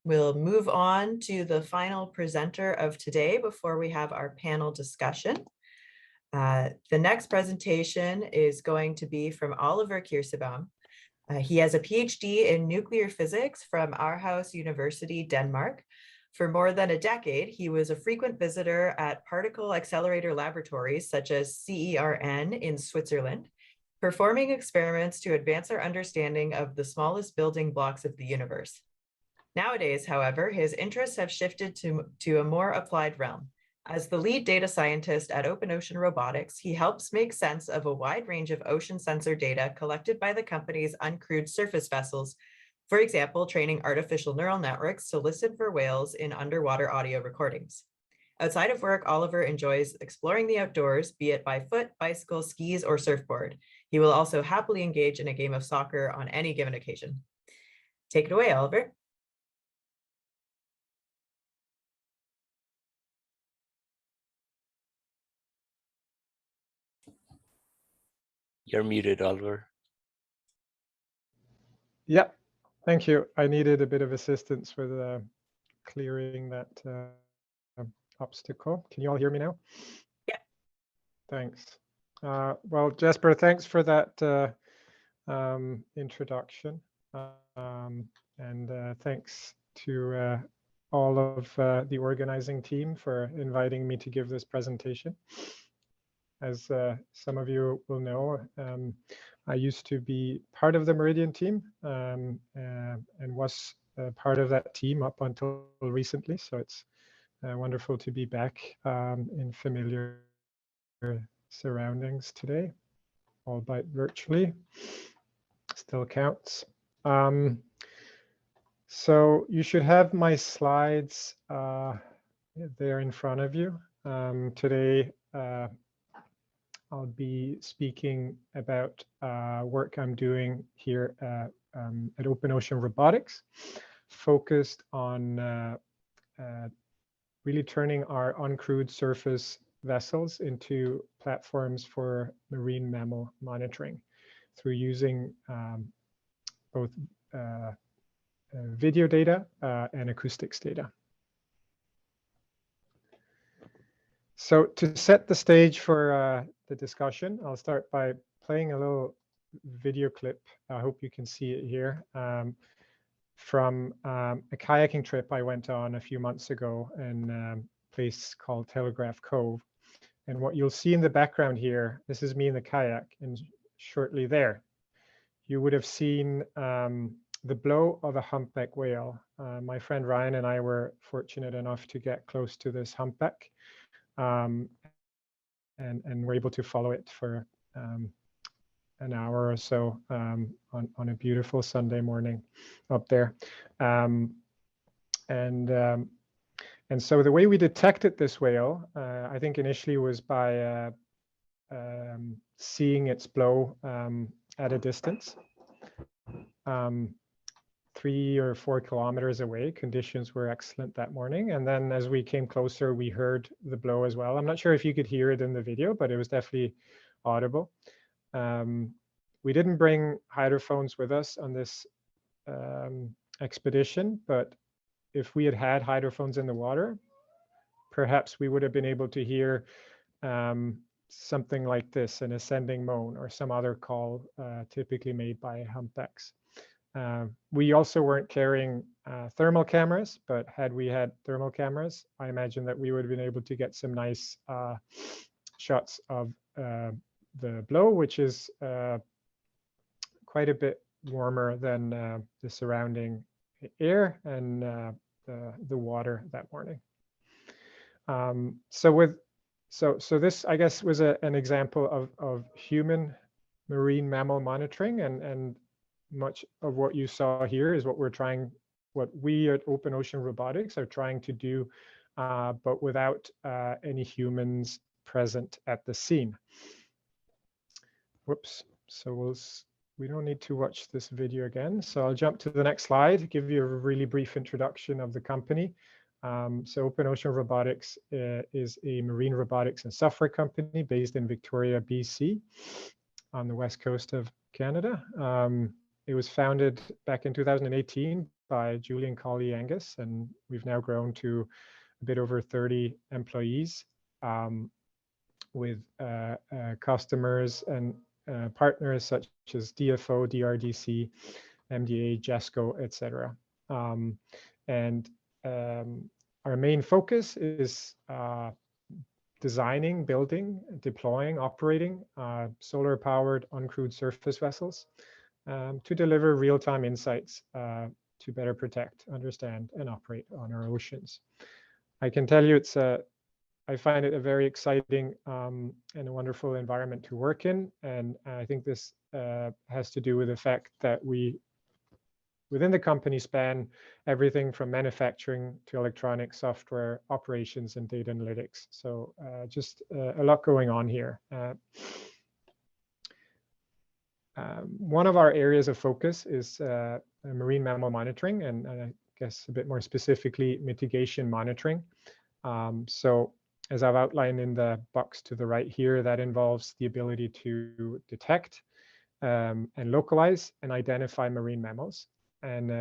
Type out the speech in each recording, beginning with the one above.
we'll move on to the final presenter of today before we have our panel discussion. The next presentation is going to be from Oliver Kirsebom. He has a PhD in nuclear physics from Aarhus University, Denmark. For more than a decade, he was a frequent visitor at particle accelerator laboratories such as CERN in Switzerland, performing experiments to advance our understanding of the smallest building blocks of the universe. Nowadays, however, his interests have shifted to a more applied realm. As the lead data scientist at Ocean Robotics, he helps make sense of a wide range of ocean sensor data collected by the company's uncrewed surface vessels, for example, training artificial neural networks to listen for whales in underwater audio recordings. Outside of work, Oliver enjoys exploring the outdoors, be it by foot, bicycle, skis, or surfboard. He will also happily engage in a game of soccer on any given occasion. Take it away, Oliver. You're muted, Oliver. Yeah, thank you. I needed a bit of assistance with clearing that obstacle. Can you all hear me now? Yeah. Thanks. Well, Jesper, thanks for that introduction. And thanks to all of the organizing team for inviting me to give this presentation. As some of you will know, I used to be part of the Meridian team and was part of that team up until recently. So it's wonderful to be back in familiar surroundings today, albeit virtually. Still counts. So you should have my slides there in front of you. Today, I'll be speaking about work I'm doing here at Ocean Robotics, focused on really turning our uncrewed surface vessels into platforms for marine mammal monitoring through using both video data and acoustics data. So to set the stage for the discussion, I'll start by playing a little video clip. I hope you can see it here from a kayaking trip I went on a few months ago in a place called Telegraph Cove. And what you'll see in the background here, this is me in the kayak, and shortly there, you would have seen the blow of a humpback whale. My friend Ryan and I were fortunate enough to get close to this humpback. And we're able to follow it for an hour or so on a beautiful Sunday morning up there. And so the way we detected this whale, I think initially was by seeing its blow at a distance. 3 or 4 kilometers away. Conditions were excellent that morning. And then as we came closer, we heard the blow as well. I'm not sure if you could hear it in the video, but it was definitely audible. We didn't bring hydrophones with us on this expedition, but if we had had hydrophones in the water, perhaps we would have been able to hear something like this, an ascending moan or some other call typically made by humpbacks. We also weren't carrying thermal cameras, but had we had thermal cameras, I imagine that we would have been able to get some nice shots of the blow, which is quite a bit warmer than the surrounding air and the water that morning. So this, I guess, was an example of human marine mammal monitoring, and much of what you saw here is what we at Ocean Robotics are trying to do, but without any humans present at the scene. Whoops. So we don't need to watch this video again. So I'll jump to the next slide, give you a really brief introduction of the company. So Ocean Robotics is a marine robotics and software company based in Victoria, BC, on the west coast of Canada. It was founded back in 2018 by Julian Colley Angus, and we've now grown to a bit over 30 employees with customers and partners such as DFO, DRDC, MDA, JESCO, etc. Our main focus is designing, building, deploying, operating solar-powered uncrewed surface vessels to deliver real-time insights to better protect, understand, and operate on our oceans. I can tell you I find it a very exciting and a wonderful environment to work in. And I think this has to do with the fact that we, within the company, span everything from manufacturing to electronics, software, operations, and data analytics. So just a lot going on here. One of our areas of focus is marine mammal monitoring, and I guess a bit more specifically, mitigation monitoring. So as I've outlined in the box to the right here, that involves the ability to detect and localize and identify marine mammals. And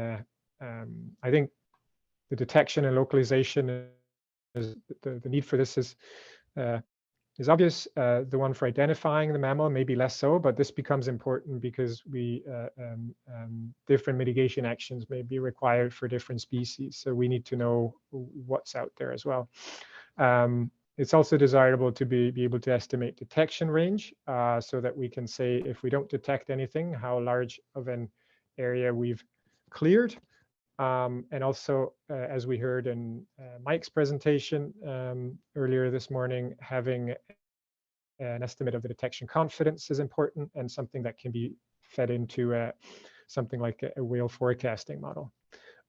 I think the detection and localization is the need for this is obvious. The one for identifying the mammal maybe less so, but this becomes important because different mitigation actions may be required for different species. So we need to know what's out there as well. It's also desirable to be able to estimate detection range so that we can say if we don't detect anything, how large of an area we've cleared. And also, as we heard in Mike's presentation earlier this morning, having an estimate of the detection confidence is important and something that can be fed into something like a whale forecasting model.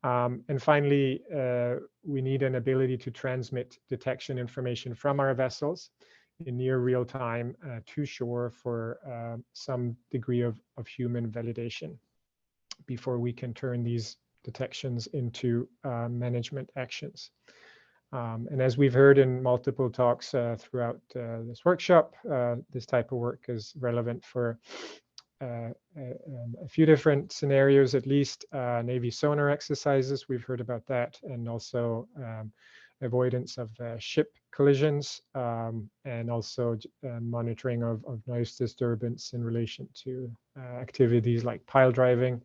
And finally, we need an ability to transmit detection information from our vessels in near real time to shore for some degree of human validation before we can turn these detections into management actions. And as we've heard in multiple talks throughout this workshop, this type of work is relevant for a few different scenarios, at least Navy sonar exercises. We've heard about that, and also avoidance of ship collisions, and also monitoring of noise disturbance in relation to activities like pile driving,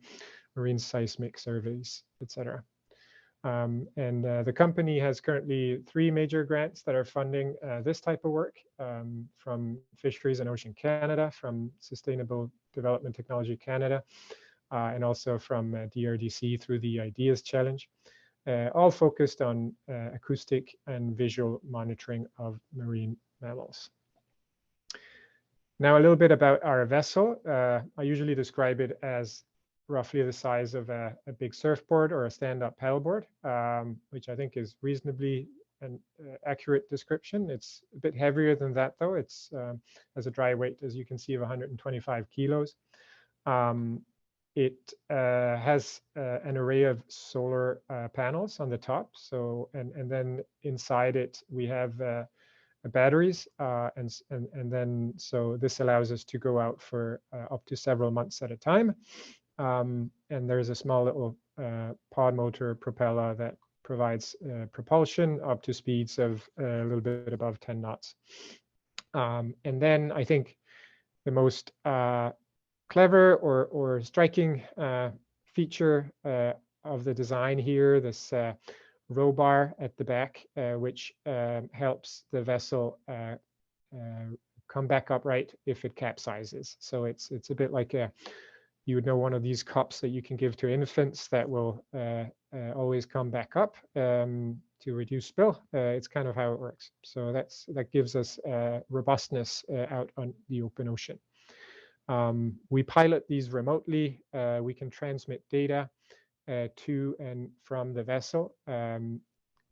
marine seismic surveys, etc. And the company has currently 3 major grants that are funding this type of work from Fisheries and Ocean Canada, from Sustainable Development Technology Canada, and also from DRDC through the Ideas Challenge, all focused on acoustic and visual monitoring of marine mammals. Now, a little bit about our vessel. I usually describe it as roughly the size of a big surfboard or a stand-up paddleboard, which I think is reasonably an accurate description. It's a bit heavier than that, though. It's has a dry weight, as you can see, of 125 kilos. It has an array of solar panels on the top. So, and then inside it we have batteries, and then so this allows us to go out for up to several months at a time. And there's a small little pod motor propeller that provides propulsion up to speeds of a little bit above 10 knots. And then I think the most clever or striking feature of the design here, this row bar at the back, which helps the vessel come back upright if it capsizes. So it's a bit like you would know one of these cups that you can give to infants that will always come back up to reduce spill. It's kind of how it works. So that gives us robustness out on the open ocean. We pilot these remotely. We can transmit data to and from the vessel.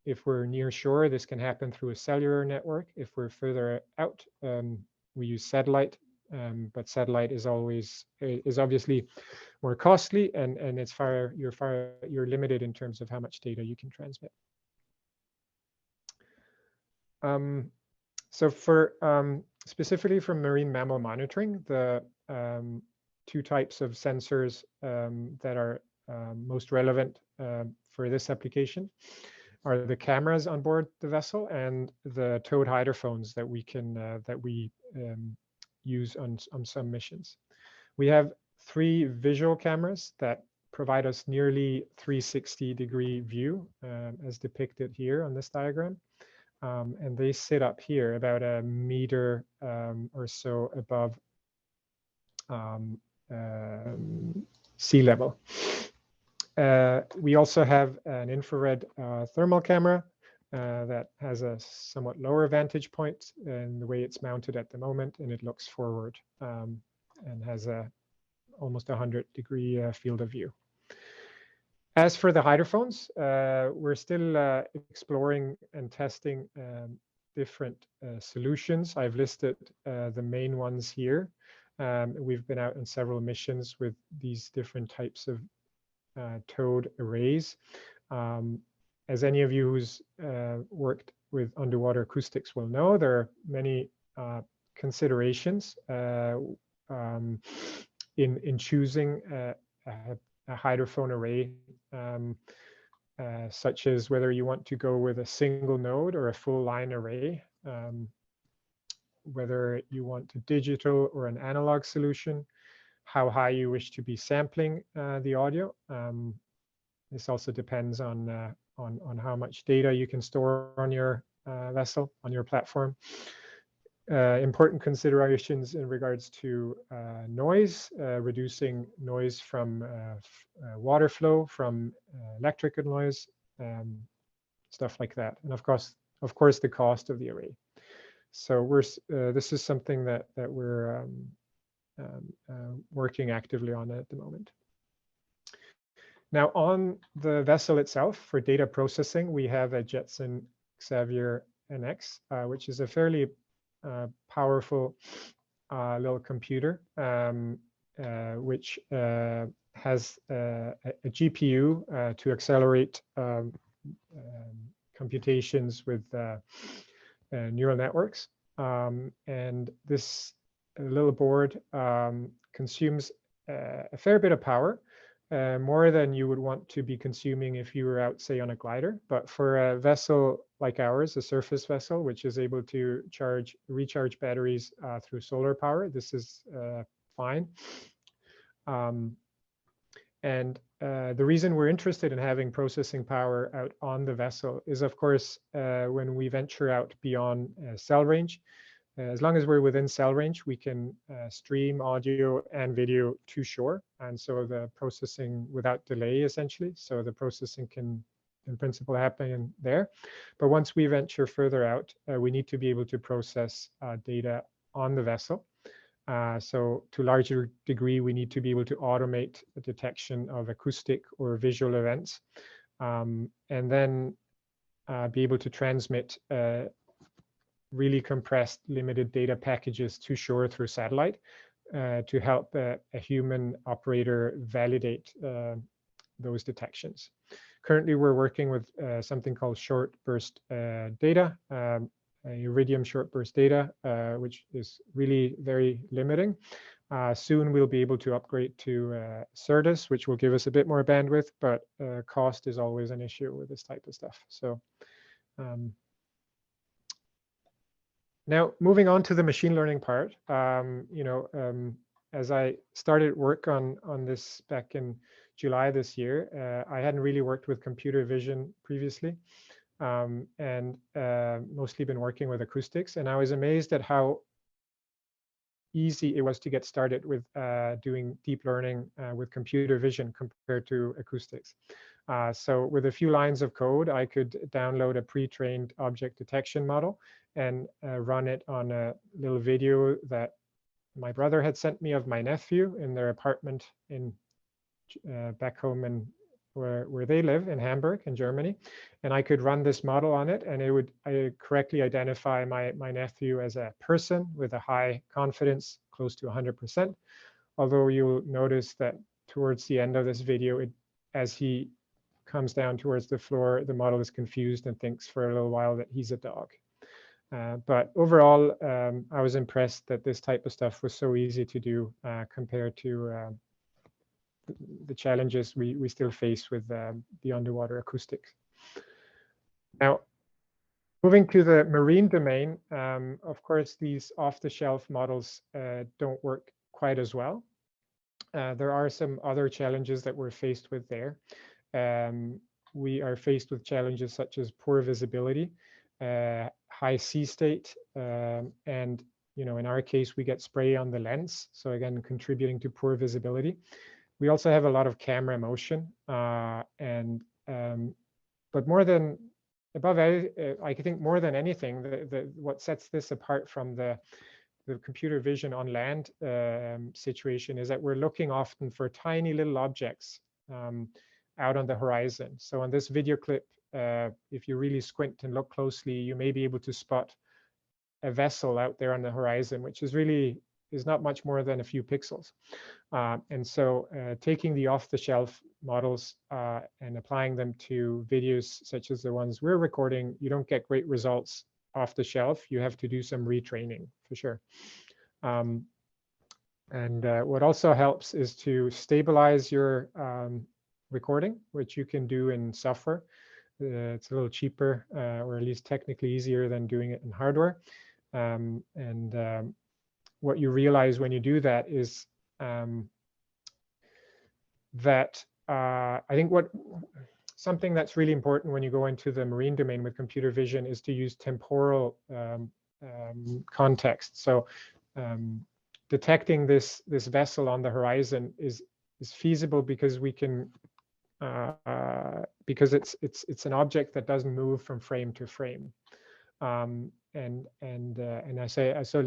If we're near shore, this can happen through a cellular network. If we're further out, we use satellite. But satellite is obviously more costly, and you're limited in terms of how much data you can transmit. So for specifically for marine mammal monitoring, the 2 types of sensors that are most relevant for this application are the cameras on board the vessel and the towed hydrophones that we can use on some missions. We have 3 visual cameras that provide us nearly 360-degree view, as depicted here on this diagram. And they sit up here about a meter or so above sea level. We also have an infrared thermal camera that has a somewhat lower vantage point in the way it's mounted at the moment, and it looks forward and has a almost 100-degree field of view. As for the hydrophones, we're still exploring and testing different solutions. I've listed the main ones here. We've been out on several missions with these different types of towed arrays. As any of you who's worked with underwater acoustics will know, there are many considerations in choosing a hydrophone array, such as whether you want to go with a single node or a full line array, whether you want a digital or an analog solution, how high you wish to be sampling the audio. This also depends on how much data you can store on your vessel, on your platform. Important considerations in regards to noise, reducing noise from water flow, from electrical noise, stuff like that, and of course the cost of the array. So this is something that we're working actively on at the moment. Now, on the vessel itself, for data processing, we have a Jetson Xavier NX, which is a fairly powerful little computer, which has a GPU to accelerate computations with neural networks. And this little board consumes a fair bit of power, more than you would want to be consuming if you were out, say, on a glider. But for a vessel like ours, a surface vessel, which is able to recharge batteries through solar power, this is fine. And the reason we're interested in having processing power out on the vessel is, of course, when we venture out beyond cell range. As long as we're within cell range, we can stream audio and video to shore. And so the processing without delay, essentially. So the processing can, in principle, happen there. But once we venture further out, we need to be able to process data on the vessel. So to a larger degree, we need to be able to automate the detection of acoustic or visual events, and then be able to transmit really compressed limited data packages to shore through satellite to help a human operator validate those detections. Currently, we're working with something called short burst data, Iridium short burst data, which is really very limiting. Soon we'll be able to upgrade to Certus, which will give us a bit more bandwidth, but cost is always an issue with this type of stuff. So now moving on to the machine learning part, as I started work on this back in July this year, I hadn't really worked with computer vision previously, and mostly been working with acoustics. And I was amazed at how easy it was to get started with doing deep learning with computer vision compared to acoustics. So with a few lines of code, I could download a pre-trained object detection model and run it on a little video that my brother had sent me of my nephew in their apartment in back home in where they live in Hamburg in Germany. And I could run this model on it, and it would correctly identify my nephew as a person with a high confidence, close to 100%. Although you'll notice that towards the end of this video, as he comes down towards the floor, the model is confused and thinks for a little while that he's a dog. But overall, I was impressed that this type of stuff was so easy to do compared to the challenges we still face with the underwater acoustics. Now, moving to the marine domain, of course, these off-the-shelf models don't work quite as well. There are some other challenges that we're faced with there. We are faced with challenges such as poor visibility, high sea state, and in our case, we get spray on the lens. So again, contributing to poor visibility. We also have a lot of camera motion, but I think more than anything, what sets this apart from the computer vision on land situation is that we're looking often for tiny little objects out on the horizon. So on this video clip, if you really squint and look closely, you may be able to spot a vessel out there on the horizon, which is not much more than a few pixels. And so taking the off-the-shelf models and applying them to videos such as the ones we're recording, you don't get great results off the shelf. You have to do some retraining for sure. What also helps is to stabilize your recording, which you can do in software. It's a little cheaper, or at least technically easier than doing it in hardware. What you realize when you do that is that I think something that's really important when you go into the marine domain with computer vision is to use temporal context. So detecting this vessel on the horizon is feasible because we can because it's an object that doesn't move from frame to frame. So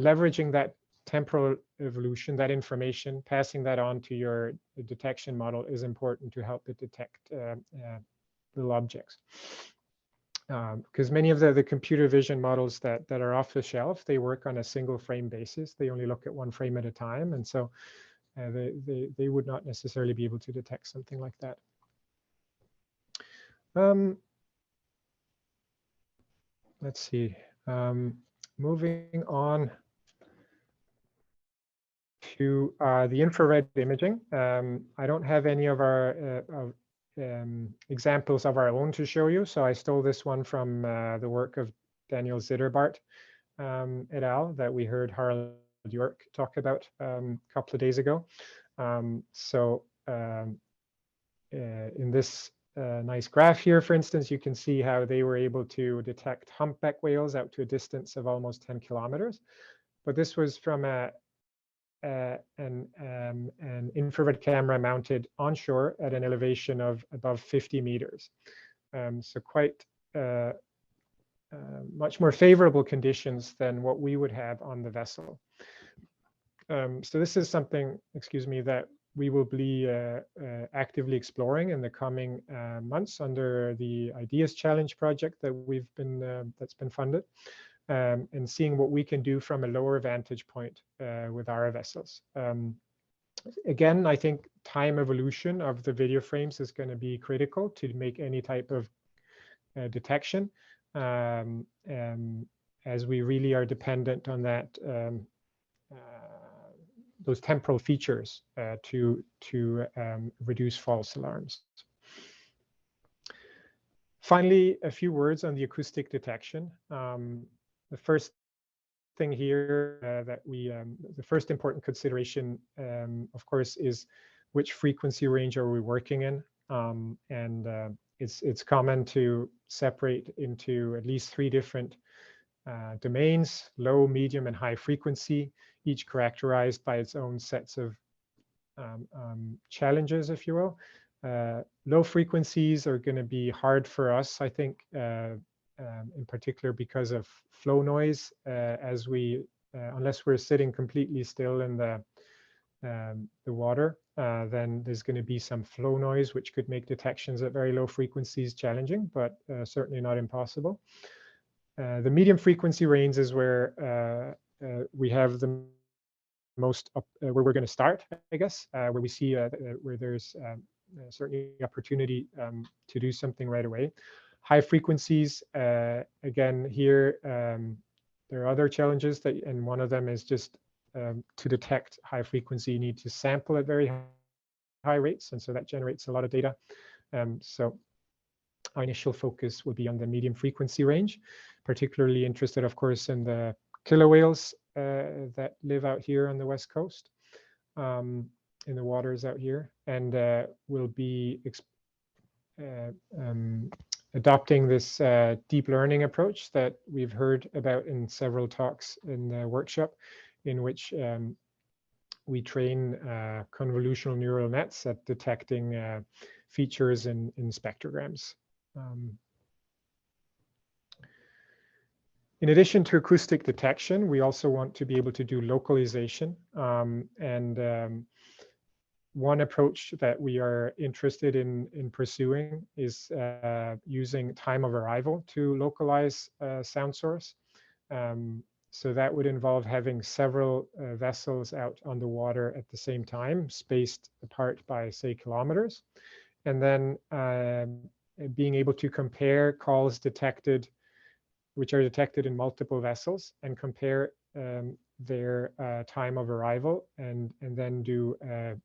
leveraging that temporal evolution, that information, passing that on to your detection model is important to help it detect little objects. Because many of the computer vision models that are off the shelf, they work on a single frame basis. They only look at one frame at a time. And so they would not necessarily be able to detect something like that. Let's see. Moving on to the infrared imaging. I don't have any of our examples of our own to show you, so I stole this one from the work of Daniel Zitterbart et al. That we heard Harald York talk about a couple of days ago. In this nice graph here, for instance, you can see how they were able to detect humpback whales out to a distance of almost 10 kilometers. But this was from an infrared camera mounted onshore at an elevation of above 50 meters. So quite much more favorable conditions than what we would have on the vessel. So this is something, that we will be actively exploring in the coming months under the Ideas Challenge project that that's been funded, and seeing what we can do from a lower vantage point with our vessels. Again, I think time evolution of the video frames is going to be critical to make any type of detection, as we really are dependent on that those temporal features to reduce false alarms. Finally, a few words on the acoustic detection. The first thing here the first important consideration, of course, is which frequency range are we working in? It's common to separate into at least 3 different domains: low, medium, and high frequency, each characterized by its own sets of challenges, if you will. Low frequencies are going to be hard for us, I think, in particular because of flow noise. Unless we're sitting completely still in the water, then there's going to be some flow noise, which could make detections at very low frequencies challenging, but certainly not impossible. The medium frequency range is where we have the most, where we're going to start, I guess, where we see where there's certainly opportunity to do something right away. High frequencies, again, here, there are other challenges and one of them is just to detect high frequency, you need to sample at very high rates, and so that generates a lot of data. So our initial focus will be on the medium frequency range, particularly interested, of course, in the killer whales that live out here on the West Coast, in the waters out here, and we'll be adopting this deep learning approach that we've heard about in several talks in the workshop, in which we train convolutional neural nets at detecting features in spectrograms. In addition to acoustic detection, we also want to be able to do localization. One approach that we are interested in pursuing is using time of arrival to localize sound source. So that would involve having several vessels out on the water at the same time, spaced apart by, say, kilometers. And then being able to compare calls detected, which are detected in multiple vessels, and compare their time of arrival, and then do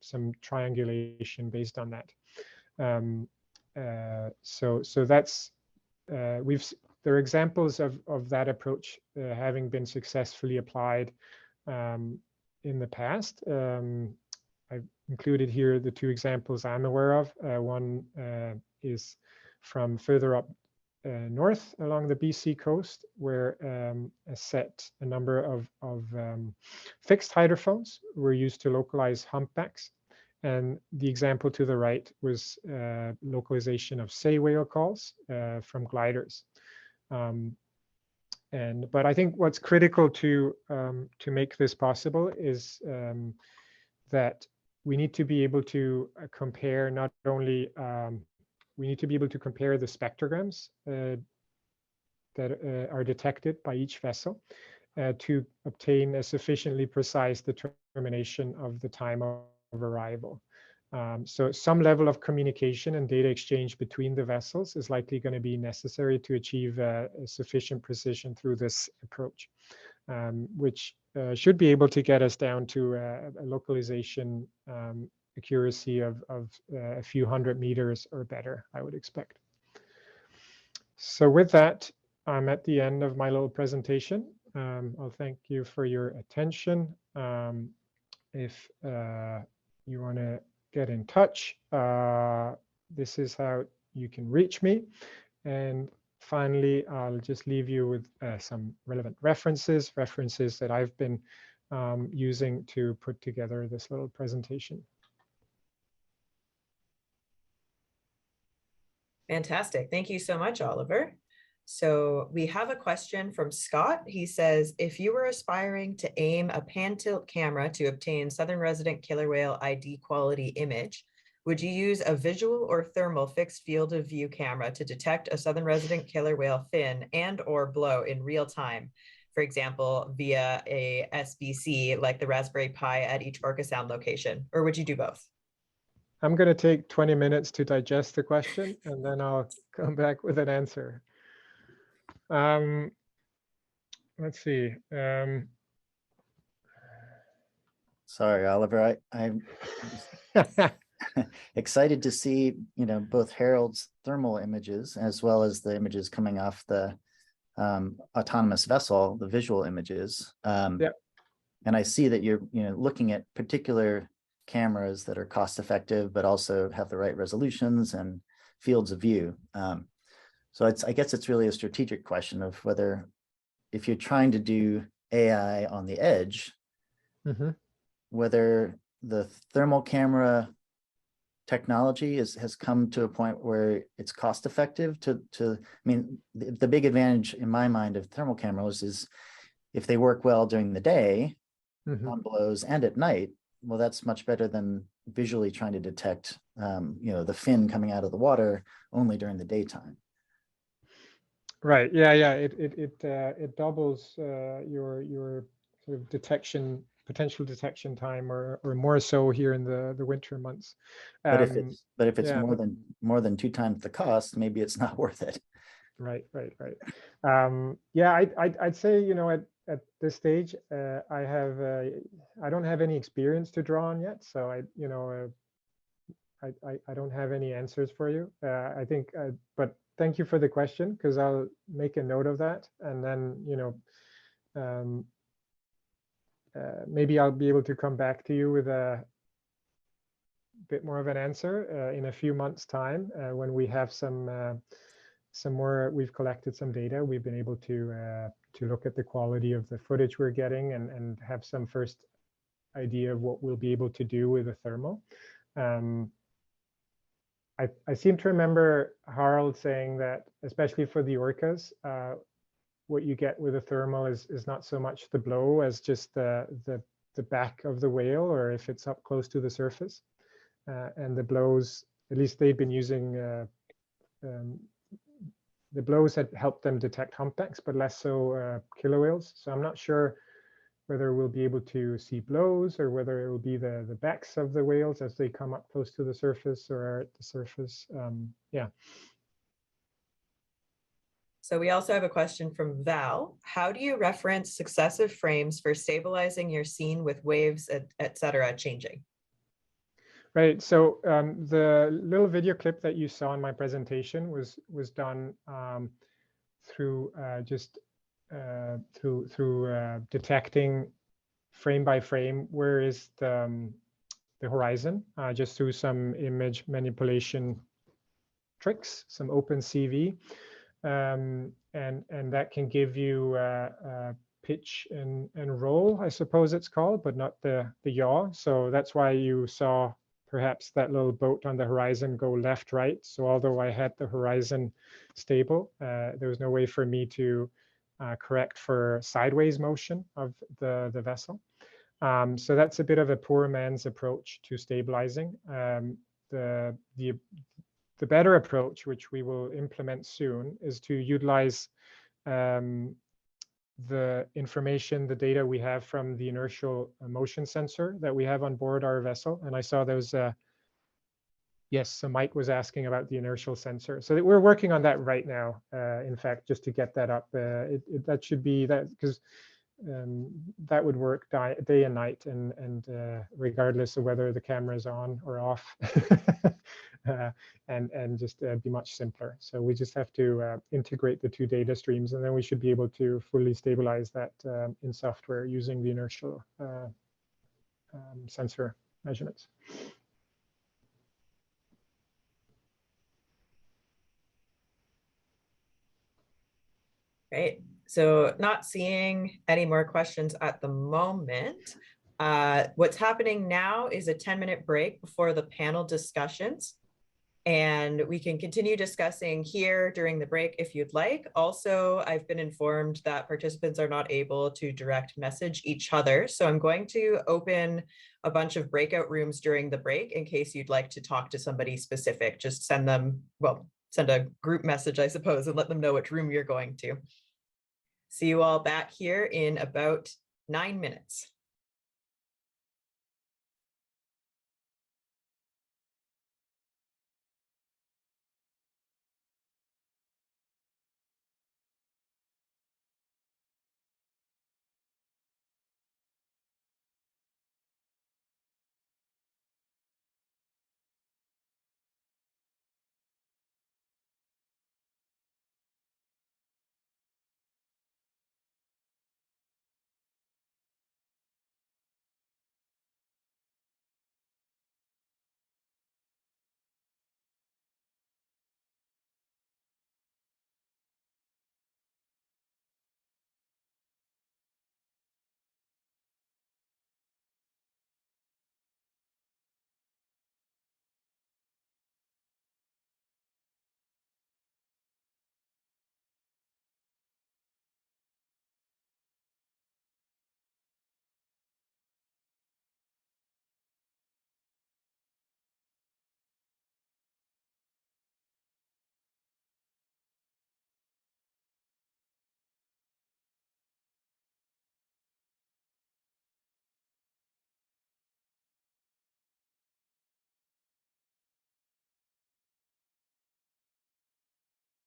some triangulation based on that. So that's there are examples of that approach having been successfully applied in the past. I've included here the two examples I'm aware of. One is from further up north along the BC coast, where a number of fixed hydrophones were used to localize humpbacks. And the example to the right was localization of sei whale calls from gliders. But I think what's critical to make this possible is that we need to be able to compare not only we need to be able to compare the spectrograms that are detected by each vessel to obtain a sufficiently precise determination of the time of arrival. So some level of communication and data exchange between the vessels is likely going to be necessary to achieve a sufficient precision through this approach, which should be able to get us down to a localization accuracy of a few hundred meters or better, I would expect. So with that, I'm at the end of my little presentation. I'll thank you for your attention. If you want to get in touch, this is how you can reach me. And finally, I'll just leave you with some relevant references that I've been using to put together this little presentation. Fantastic. Thank you so much, Oliver. So we have a question from Scott. He says, if you were aspiring to aim a pan tilt camera to obtain southern resident killer whale ID quality image, would you use a visual or thermal fixed field of view camera to detect a southern resident killer whale fin and or blow in real time? For example, via a SBC like the Raspberry Pi at each Orca Sound location, or would you do both? I'm going to take 20 minutes to digest the question, and then I'll come back with an answer. Let's see. Sorry, Oliver. I'm excited to see, both Harold's thermal images as well as the images coming off the autonomous vessel, the visual images. Yeah. And I see that you're, looking at particular cameras that are cost effective, but also have the right resolutions and fields of view. So I guess it's really a strategic question of whether, if you're trying to do AI on the edge, whether the thermal camera technology has come to a point where it's cost effective I mean, the big advantage in my mind of thermal cameras is if they work well during the day on blows and at night, well, that's much better than visually trying to detect, the fin coming out of the water only during the daytime. Right. Yeah. It doubles your sort of potential detection time, or more so here in the winter months. But if it's yeah, more than 2 times the cost, maybe it's not worth it. Right. Yeah, I'd say, at this stage, I don't have any experience to draw on yet. So I don't have any answers for you. I think, but thank you for the question, because I'll make a note of that, and then, you know, maybe I'll be able to come back to you with a bit more of an answer in a few months' time, when we have some more, we've collected some data, we've been able to look at the quality of the footage we're getting, and have some first idea of what we'll be able to do with the thermal. I seem to remember Harald saying that, especially for the orcas, what you get with a thermal is not so much the blow as just the back of the whale, or if it's up close to the surface. And the blows, at least they've been using, the blows had helped them detect humpbacks, but less so killer whales. So I'm not sure whether we'll be able to see blows, or whether it will be the backs of the whales as they come up close to the surface or are at the surface. Yeah. So we also have a question from Val. How do you reference successive frames for stabilizing your scene with waves, et cetera, changing? Right. So the little video clip that you saw in my presentation was done through detecting frame by frame where is the horizon, just through some image manipulation tricks, some OpenCV, and that can give you pitch and roll, I suppose it's called, but not the yaw. So that's why you saw perhaps that little boat on the horizon go left, right. So although I had the horizon stable, there was no way for me to correct for sideways motion of the vessel. So that's a bit of a poor man's approach to stabilizing. The better approach, which we will implement soon, is to utilize the information, the data we have from the inertial motion sensor that we have on board our vessel. And I saw those, yes, so Mike was asking about the inertial sensor. So we're working on that right now, in fact, just to get that up. That should be that, because that would work day and night, and regardless of whether the camera is on or off. And just be much simpler. So we just have to integrate the two data streams, and then we should be able to fully stabilize that in software using the inertial sensor measurements. Great. So not seeing any more questions at the moment. What's happening now is a 10-minute break before the panel discussions. And we can continue discussing here during the break if you'd like. Also, I've been informed that participants are not able to direct message each other. So I'm going to open a bunch of breakout rooms during the break in case you'd like to talk to somebody specific. Just send them, well, send a group message, I suppose, and let them know which room you're going to. See you all back here in about 9 minutes.